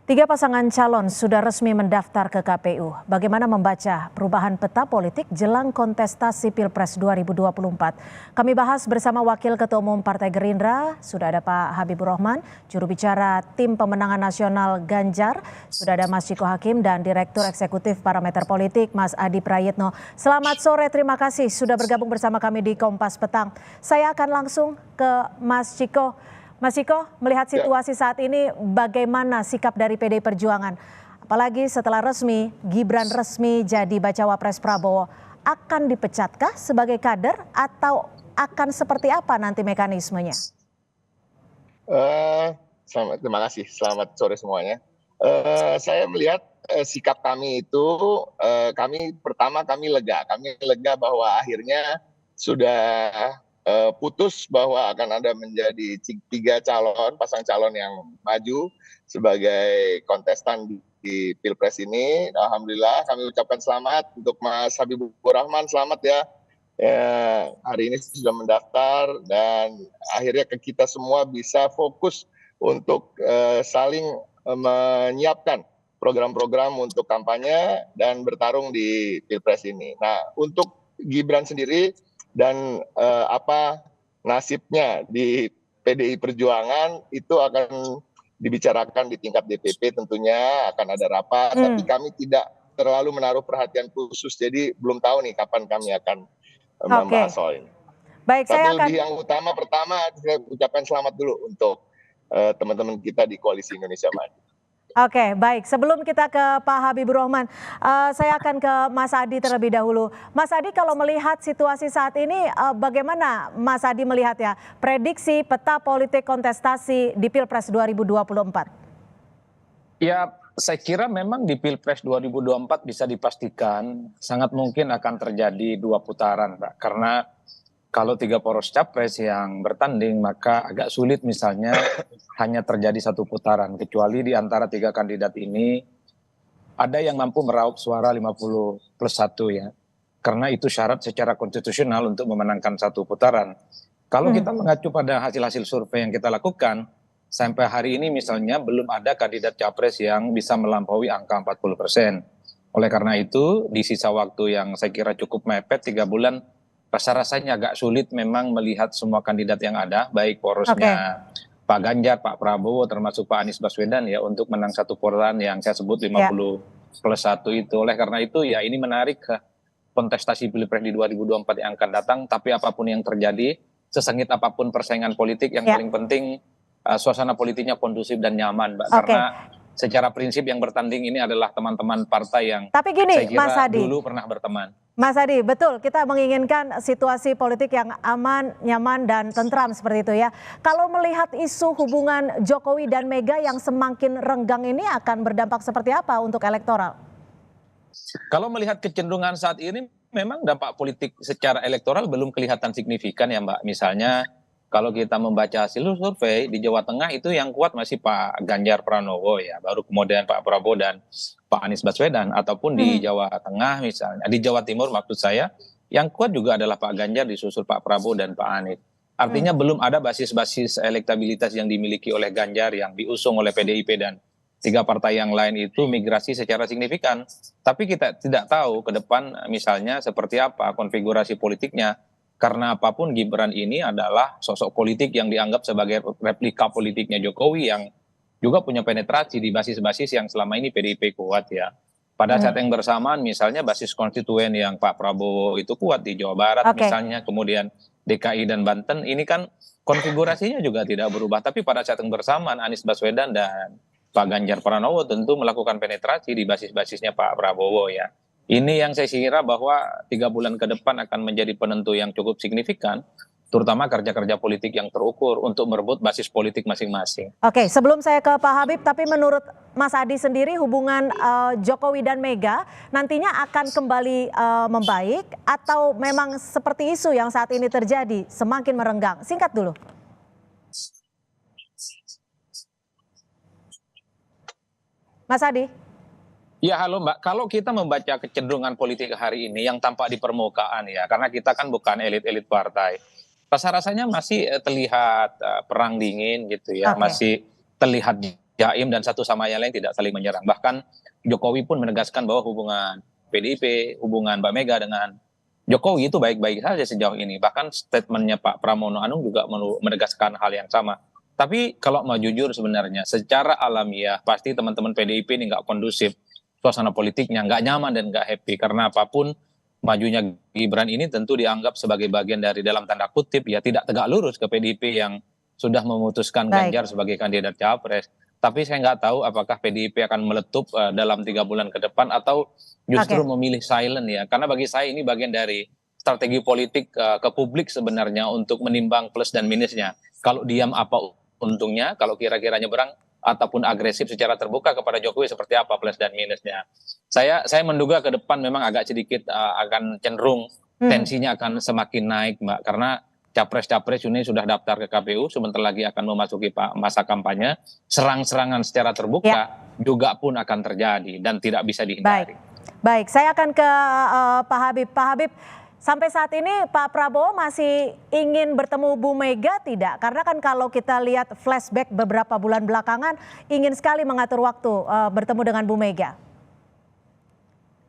Tiga pasangan calon sudah resmi mendaftar ke KPU. Bagaimana membaca perubahan peta politik jelang kontestasi Pilpres 2024? Kami bahas bersama Wakil Ketua Umum Partai Gerindra, sudah ada Pak Habibur Rahman, juru bicara Tim Pemenangan Nasional Ganjar, sudah ada Mas Ciko Hakim, dan Direktur Eksekutif Parameter Politik, Mas Adi Prayitno. Selamat sore, terima kasih sudah bergabung bersama kami di Kompas Petang. Saya akan langsung ke Mas Ciko. Mas Ciko, melihat situasi saat ini bagaimana sikap dari PDI Perjuangan? Apalagi setelah Gibran resmi jadi bacawa pres Prabowo. Akan dipecatkah sebagai kader atau akan seperti apa nanti mekanismenya? Terima kasih, selamat sore semuanya. Saya melihat sikap kami itu, kami lega. Kami lega bahwa akhirnya sudah putus bahwa akan ada menjadi tiga pasang calon yang maju sebagai kontestan di Pilpres ini. Alhamdulillah kami ucapkan selamat untuk Mas Habibur Rahman, selamat ya. Hari ini sudah mendaftar dan akhirnya kita semua bisa fokus untuk saling menyiapkan program-program untuk kampanye dan bertarung di Pilpres ini. Nah, untuk Gibran sendiri dan apa nasibnya di PDI Perjuangan itu akan dibicarakan di tingkat DPP, tentunya akan ada rapat, tapi kami tidak terlalu menaruh perhatian khusus, jadi belum tahu nih kapan kami akan membahas soal ini. Baik, tapi yang pertama saya ucapkan selamat dulu untuk teman-teman kita di Koalisi Indonesia Maju. Oke, baik. Sebelum kita ke Pak Habibur Rahman, saya akan ke Mas Adi terlebih dahulu. Mas Adi, kalau melihat situasi saat ini, bagaimana Mas Adi melihat ya prediksi peta politik kontestasi di Pilpres 2024? Ya, saya kira memang di Pilpres 2024 bisa dipastikan sangat mungkin akan terjadi dua putaran, Pak. Karena kalau tiga poros capres yang bertanding, maka agak sulit misalnya hanya terjadi satu putaran. Kecuali di antara tiga kandidat ini ada yang mampu meraup suara 50+1 ya. Karena itu syarat secara konstitusional untuk memenangkan satu putaran. Kalau kita mengacu pada hasil-hasil survei yang kita lakukan, sampai hari ini misalnya belum ada kandidat capres yang bisa melampaui angka 40%. Oleh karena itu, di sisa waktu yang saya kira cukup mepet 3 bulan, rasa-rasanya agak sulit memang melihat semua kandidat yang ada, baik porosnya Pak Ganjar, Pak Prabowo, termasuk Pak Anies Baswedan ya, untuk menang satu putaran yang saya sebut 50+1 itu. Oleh karena itu ya ini menarik kontestasi Pilpres di 2024 yang akan datang, tapi apapun yang terjadi, sesengit apapun persaingan politik, yang paling penting suasana politiknya kondusif dan nyaman, Mbak. Karena secara prinsip yang bertanding ini adalah teman-teman partai yang saya kira dulu pernah berteman. Mas Adi, betul, kita menginginkan situasi politik yang aman, nyaman, dan tentram seperti itu ya. Kalau melihat isu hubungan Jokowi dan Mega yang semakin renggang ini akan berdampak seperti apa untuk elektoral? Kalau melihat kecenderungan saat ini, memang dampak politik secara elektoral belum kelihatan signifikan ya Mbak. Misalnya kalau kita membaca hasil survei di Jawa Tengah itu yang kuat masih Pak Ganjar Pranowo ya, baru kemudian Pak Prabowo dan Pak Anies Baswedan, ataupun di Jawa Tengah misalnya, di Jawa Timur maksud saya, yang kuat juga adalah Pak Ganjar disusul Pak Prabowo dan Pak Anies. Artinya belum ada basis-basis elektabilitas yang dimiliki oleh Ganjar yang diusung oleh PDIP dan tiga partai yang lain itu migrasi secara signifikan. Tapi kita tidak tahu ke depan misalnya seperti apa konfigurasi politiknya. Karena apapun Gibran ini adalah sosok politik yang dianggap sebagai replika politiknya Jokowi yang juga punya penetrasi di basis-basis yang selama ini PDIP kuat ya. Pada saat yang bersamaan misalnya basis konstituen yang Pak Prabowo itu kuat di Jawa Barat misalnya, kemudian DKI dan Banten, ini kan konfigurasinya juga tidak berubah. Tapi pada saat yang bersamaan Anies Baswedan dan Pak Ganjar Pranowo tentu melakukan penetrasi di basis-basisnya Pak Prabowo ya. Ini yang saya kira bahwa 3 bulan ke depan akan menjadi penentu yang cukup signifikan, terutama kerja-kerja politik yang terukur untuk merebut basis politik masing-masing. Oke, sebelum saya ke Pak Habib, tapi menurut Mas Adi sendiri hubungan Jokowi dan Mega nantinya akan kembali membaik atau memang seperti isu yang saat ini terjadi semakin merenggang? Singkat dulu. Mas Adi. Ya halo Mbak, kalau kita membaca kecenderungan politik hari ini yang tampak di permukaan ya, karena kita kan bukan elit-elit partai, rasa-rasanya masih terlihat perang dingin gitu ya, masih terlihat jaim dan satu sama yang lain tidak saling menyerang. Bahkan Jokowi pun menegaskan bahwa hubungan PDIP, hubungan Mbak Mega dengan Jokowi itu baik-baik saja sejauh ini. Bahkan statementnya Pak Pramono Anung juga menegaskan hal yang sama. Tapi kalau mau jujur sebenarnya secara alamiah pasti teman-teman PDIP ini nggak kondusif. Suasana politiknya nggak nyaman dan nggak happy. Karena apapun majunya Gibran ini tentu dianggap sebagai bagian dari dalam tanda kutip ya tidak tegak lurus ke PDIP yang sudah memutuskan Baik. Ganjar sebagai kandidat capres. Tapi saya nggak tahu apakah PDIP akan meletup dalam 3 bulan ke depan atau justru memilih silent ya. Karena bagi saya ini bagian dari strategi politik ke publik sebenarnya untuk menimbang plus dan minusnya. Kalau diam apa untungnya, kalau kira-kira nyeberang ataupun agresif secara terbuka kepada Jokowi seperti apa plus dan minusnya. Saya menduga ke depan memang agak sedikit akan cenderung tensinya akan semakin naik, Mbak, karena capres-capres ini sudah daftar ke KPU, sebentar lagi akan memasuki masa kampanye, serang-serangan secara terbuka juga pun akan terjadi dan tidak bisa dihindari. Baik, saya akan ke Pak Habib. Pak Habib, sampai saat ini Pak Prabowo masih ingin bertemu Bu Mega tidak? Karena kan kalau kita lihat flashback beberapa bulan belakangan, ingin sekali mengatur waktu bertemu dengan Bu Mega.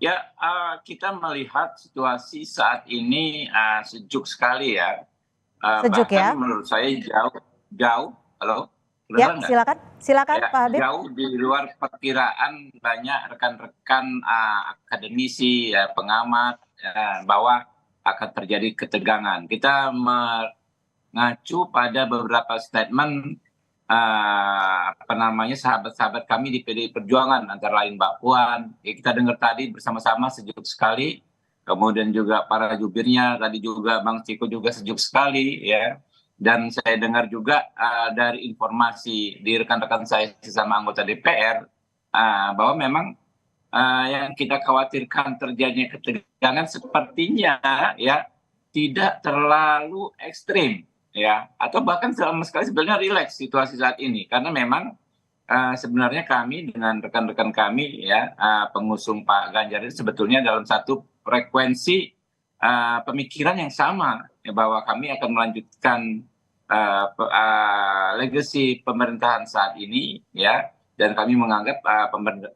Ya, kita melihat situasi saat ini sejuk sekali ya. Sejuk bahkan ya? menurut saya jauh. Halo? Ya, silakan Ya, Pak Habib. jauh di luar perkiraan banyak rekan-rekan akademisi, pengamat, bahwa akan terjadi ketegangan. Kita mengacu pada beberapa statement sahabat-sahabat kami di PDI Perjuangan, antara lain Mbak Puan. Kita dengar tadi bersama-sama sejuk sekali. Kemudian juga para jubirnya tadi juga Bang Ciko juga sejuk sekali ya. Dan saya dengar juga dari informasi di rekan-rekan saya sesama anggota DPR bahwa memang yang kita khawatirkan terjadinya ketegangan sepertinya ya tidak terlalu ekstrim ya, atau bahkan sama sekali sebenarnya rileks situasi saat ini, karena memang sebenarnya kami dengan rekan-rekan kami ya pengusung Pak Ganjar ini sebetulnya dalam satu frekuensi pemikiran yang sama ya, bahwa kami akan melanjutkan legacy pemerintahan saat ini ya, dan kami menganggap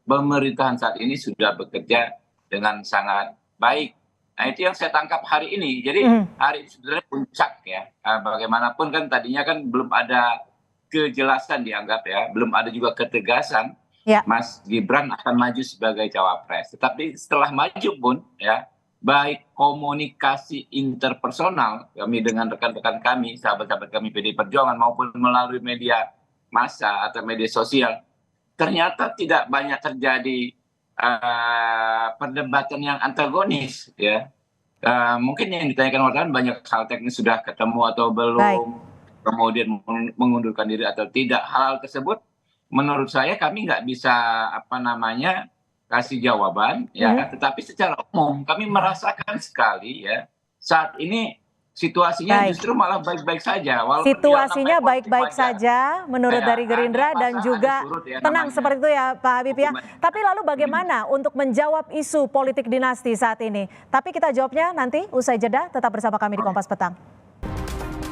pemerintahan saat ini sudah bekerja dengan sangat baik. Nah, itu yang saya tangkap hari ini. Jadi hari ini sebenarnya puncak ya. Bagaimanapun kan tadinya kan belum ada kejelasan dianggap ya, belum ada juga ketegasan Mas Gibran akan maju sebagai cawapres. Tetapi setelah maju pun ya, baik komunikasi interpersonal kami dengan rekan-rekan kami, sahabat-sahabat kami PDI Perjuangan maupun melalui media massa atau media sosial, ternyata tidak banyak terjadi perdebatan yang antagonis ya. Mungkin yang ditanyakan wartawan banyak hal teknis sudah ketemu atau belum, kemudian mengundurkan diri atau tidak. Hal tersebut menurut saya kami nggak bisa kasih jawaban ya, tetapi secara umum kami merasakan sekali ya saat ini situasinya justru malah baik-baik saja. Situasinya baik-baik saja menurut dari Gerindra dan juga tenang seperti itu ya Pak Habib ya. Tapi lalu bagaimana untuk menjawab isu politik dinasti saat ini? Tapi kita jawabnya nanti usai jeda, tetap bersama kami di Kompas Petang.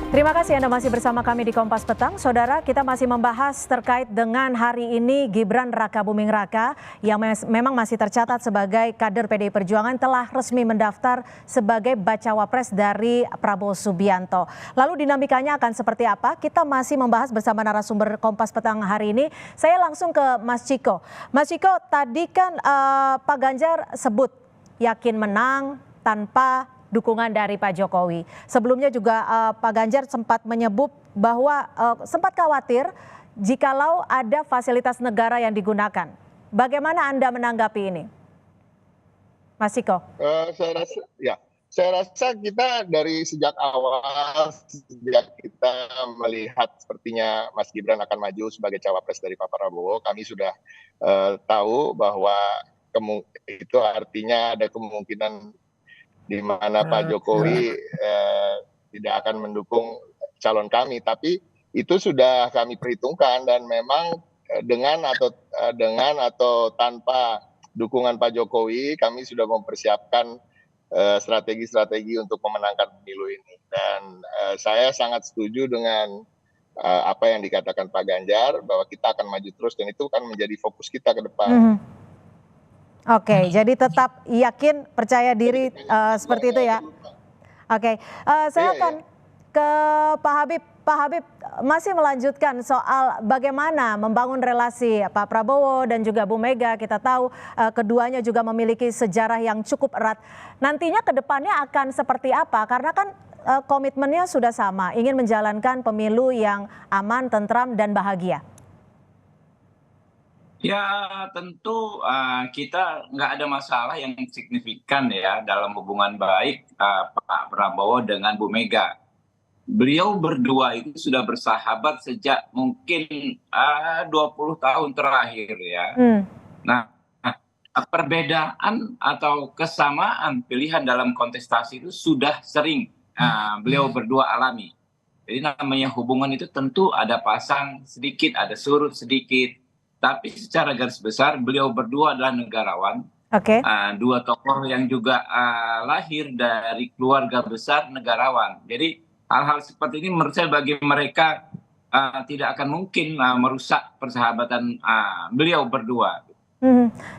Terima kasih Anda masih bersama kami di Kompas Petang. Saudara, kita masih membahas terkait dengan hari ini Gibran Rakabuming Raka yang memang masih tercatat sebagai kader PDI Perjuangan telah resmi mendaftar sebagai bacawa pres dari Prabowo Subianto. Lalu dinamikanya akan seperti apa? Kita masih membahas bersama narasumber Kompas Petang hari ini. Saya langsung ke Mas Ciko. Mas Ciko, tadi kan Pak Ganjar sebut yakin menang tanpa dukungan dari Pak Jokowi. Sebelumnya juga Pak Ganjar sempat menyebut bahwa sempat khawatir jikalau ada fasilitas negara yang digunakan. Bagaimana Anda menanggapi ini, Mas Ciko? Saya rasa kita dari sejak awal, sejak kita melihat sepertinya Mas Gibran akan maju sebagai cawapres dari Pak Prabowo, kami sudah tahu bahwa itu artinya ada kemungkinan di mana Pak Jokowi tidak akan mendukung calon kami, tapi itu sudah kami perhitungkan dan memang dengan atau tanpa dukungan Pak Jokowi kami sudah mempersiapkan strategi-strategi untuk memenangkan pemilu ini. Dan saya sangat setuju dengan apa yang dikatakan Pak Ganjar bahwa kita akan maju terus dan itu kan menjadi fokus kita ke depan. Oke, jadi tetap yakin, percaya diri seperti itu ya. Oke, saya akan ke Pak Habib. Pak Habib masih melanjutkan soal bagaimana membangun relasi Pak Prabowo dan juga Bu Mega. Kita tahu keduanya juga memiliki sejarah yang cukup erat. Nantinya ke depannya akan seperti apa? Karena kan komitmennya sudah sama, ingin menjalankan pemilu yang aman, tentram, dan bahagia. Ya tentu kita nggak ada masalah yang signifikan ya dalam hubungan baik Pak Prabowo dengan Bu Mega. Beliau berdua itu sudah bersahabat sejak mungkin 20 tahun terakhir ya. Nah, perbedaan atau kesamaan pilihan dalam kontestasi itu sudah sering beliau berdua alami. Jadi namanya hubungan itu tentu ada pasang sedikit, ada surut sedikit. Tapi secara garis besar beliau berdua adalah negarawan. Dua tokoh yang juga lahir dari keluarga besar negarawan. Jadi hal-hal seperti ini menurut saya bagi mereka tidak akan mungkin merusak persahabatan beliau berdua.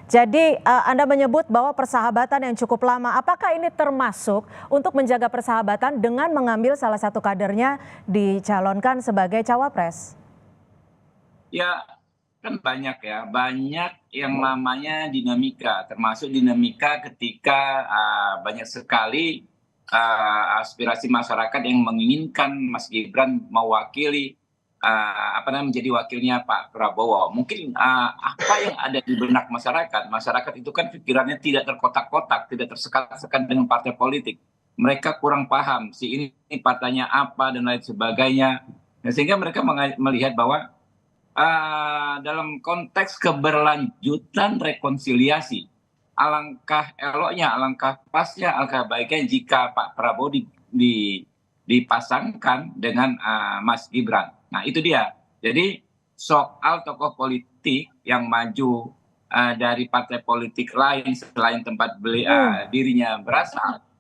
Jadi Anda menyebut bahwa persahabatan yang cukup lama, apakah ini termasuk untuk menjaga persahabatan dengan mengambil salah satu kadernya dicalonkan sebagai cawapres? Ya kan banyak ya, banyak yang namanya dinamika, termasuk dinamika ketika banyak sekali aspirasi masyarakat yang menginginkan Mas Gibran mewakili menjadi wakilnya Pak Prabowo. Mungkin apa yang ada di benak masyarakat itu kan pikirannya tidak terkotak-kotak, tidak tersekat-sekat dengan partai politik. Mereka kurang paham si ini partainya apa dan lain sebagainya. Nah, sehingga mereka melihat bahwa dalam konteks keberlanjutan rekonsiliasi, alangkah eloknya, alangkah pasnya, alangkah baiknya jika Pak Prabowo dipasangkan dengan Mas Gibran. Nah itu dia. Jadi soal tokoh politik yang maju dari partai politik lain selain tempat dirinya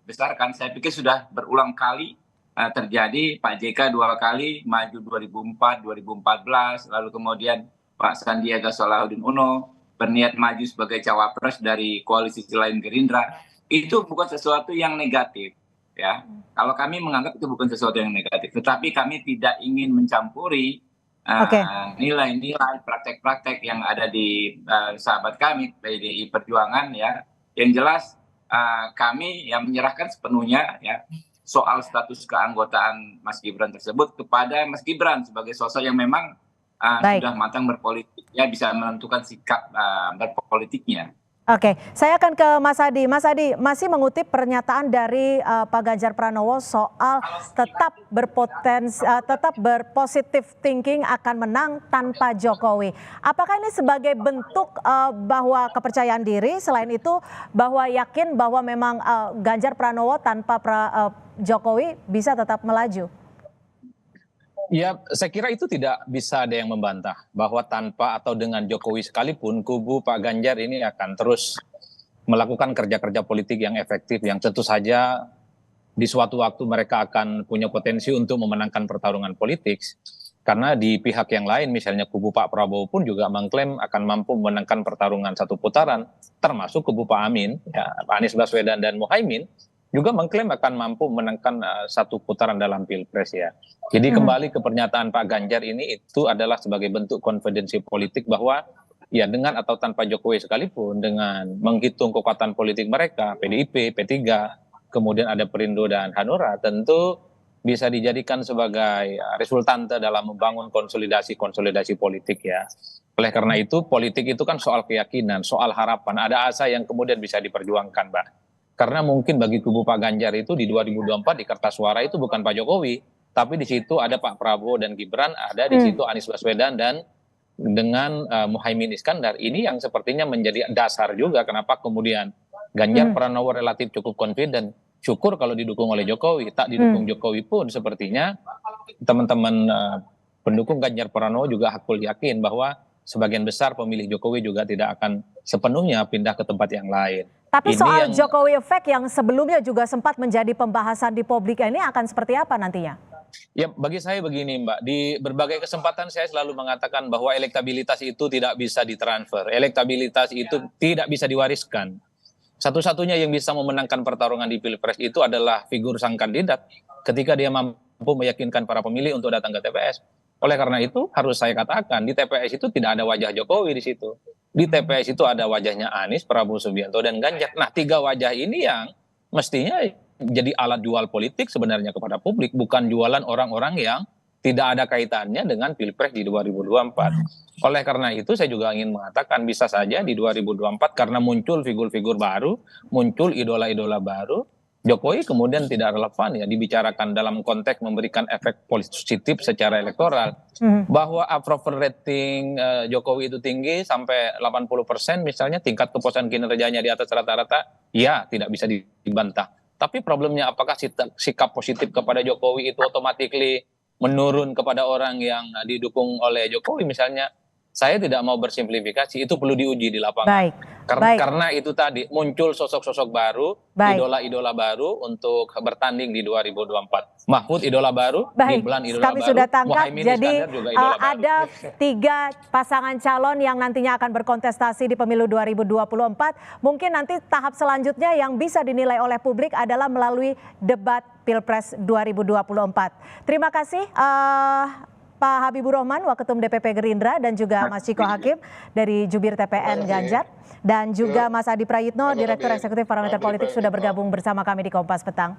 besarkan, saya pikir sudah berulang kali terjadi. Pak JK 2 kali maju 2004, 2014, lalu kemudian Pak Sandiaga Salahuddin Uno berniat maju sebagai cawapres dari koalisi selain Gerindra. Itu bukan sesuatu yang negatif ya. Kalau kami menganggap itu bukan sesuatu yang negatif, tetapi kami tidak ingin mencampuri nilai-nilai praktek-praktek yang ada di sahabat kami PDI Perjuangan ya. Yang jelas kami yang menyerahkan sepenuhnya ya soal status keanggotaan Mas Gibran tersebut kepada Mas Gibran sebagai sosok yang memang sudah matang berpolitik, ya bisa menentukan sikap berpolitiknya. Oke, saya akan ke Mas Adi. Mas Adi masih mengutip pernyataan dari Pak Ganjar Pranowo soal tetap berpositif thinking akan menang tanpa Jokowi. Apakah ini sebagai bentuk bahwa kepercayaan diri, selain itu bahwa yakin bahwa memang Ganjar Pranowo tanpa Jokowi bisa tetap melaju? Ya, saya kira itu tidak bisa ada yang membantah bahwa tanpa atau dengan Jokowi sekalipun kubu Pak Ganjar ini akan terus melakukan kerja-kerja politik yang efektif yang tentu saja di suatu waktu mereka akan punya potensi untuk memenangkan pertarungan politik. Karena di pihak yang lain misalnya kubu Pak Prabowo pun juga mengklaim akan mampu memenangkan pertarungan satu putaran, termasuk kubu Pak Amin, ya, Pak Anies Baswedan dan Muhaimin juga mengklaim akan mampu memenangkan satu putaran dalam Pilpres ya. Jadi kembali ke pernyataan Pak Ganjar ini itu adalah sebagai bentuk konfidensi politik bahwa ya dengan atau tanpa Jokowi sekalipun dengan menghitung kekuatan politik mereka, PDIP, P3, kemudian ada Perindo dan Hanura tentu bisa dijadikan sebagai resultante dalam membangun konsolidasi politik ya. Oleh karena itu politik itu kan soal keyakinan, soal harapan, ada asa yang kemudian bisa diperjuangkan Mbak. Karena mungkin bagi kubu Pak Ganjar itu di 2024 di kertas suara itu bukan Pak Jokowi, tapi di situ ada Pak Prabowo dan Gibran, ada di situ Anies Baswedan dan dengan Muhaimin Iskandar. Ini yang sepertinya menjadi dasar juga kenapa kemudian Ganjar Pranowo relatif cukup confident. Syukur kalau didukung oleh Jokowi, tak didukung Jokowi pun sepertinya teman-teman pendukung Ganjar Pranowo juga hakul yakin bahwa sebagian besar pemilih Jokowi juga tidak akan sepenuhnya pindah ke tempat yang lain. Tapi soal Jokowi effect yang sebelumnya juga sempat menjadi pembahasan di publik ini akan seperti apa nantinya? Ya, bagi saya begini Mbak, di berbagai kesempatan saya selalu mengatakan bahwa elektabilitas itu tidak bisa ditransfer, elektabilitas itu tidak bisa diwariskan. Satu-satunya yang bisa memenangkan pertarungan di Pilpres itu adalah figur sang kandidat ketika dia mampu meyakinkan para pemilih untuk datang ke TPS. Oleh karena itu harus saya katakan di TPS itu tidak ada wajah Jokowi di situ. Di TPS itu ada wajahnya Anies, Prabowo Subianto, dan Ganjar. Nah, tiga wajah ini yang mestinya jadi alat jual politik sebenarnya kepada publik, bukan jualan orang-orang yang tidak ada kaitannya dengan Pilpres di 2024. Oleh karena itu saya juga ingin mengatakan bisa saja di 2024 karena muncul figur-figur baru, muncul idola-idola baru, Jokowi kemudian tidak relevan ya dibicarakan dalam konteks memberikan efek positif secara elektoral. Bahwa approval rating Jokowi itu tinggi sampai 80% misalnya, tingkat kepuasan kinerjanya di atas rata-rata, ya tidak bisa dibantah. Tapi problemnya apakah sikap positif kepada Jokowi itu otomatis menurun kepada orang yang didukung oleh Jokowi misalnya? Saya tidak mau bersimplifikasi, itu perlu diuji di lapangan. Baik. Karena itu tadi muncul sosok-sosok baru, idola-idola baru untuk bertanding di 2024. Mahfud idola baru, Gibran idola kami baru, sudah tangkap. Muhaimin Jadi Iskandar juga idola ada baru. 3 pasangan calon yang nantinya akan berkontestasi di pemilu 2024. Mungkin nanti tahap selanjutnya yang bisa dinilai oleh publik adalah melalui debat Pilpres 2024. Terima kasih Pak Habibur Rahman, Waketum DPP Gerindra, dan juga Mas Ciko Hakim dari Jubir TPN Ganjar, dan juga Mas Adi Prayitno, Direktur Eksekutif Parameter Politik, sudah bergabung bersama kami di Kompas Petang.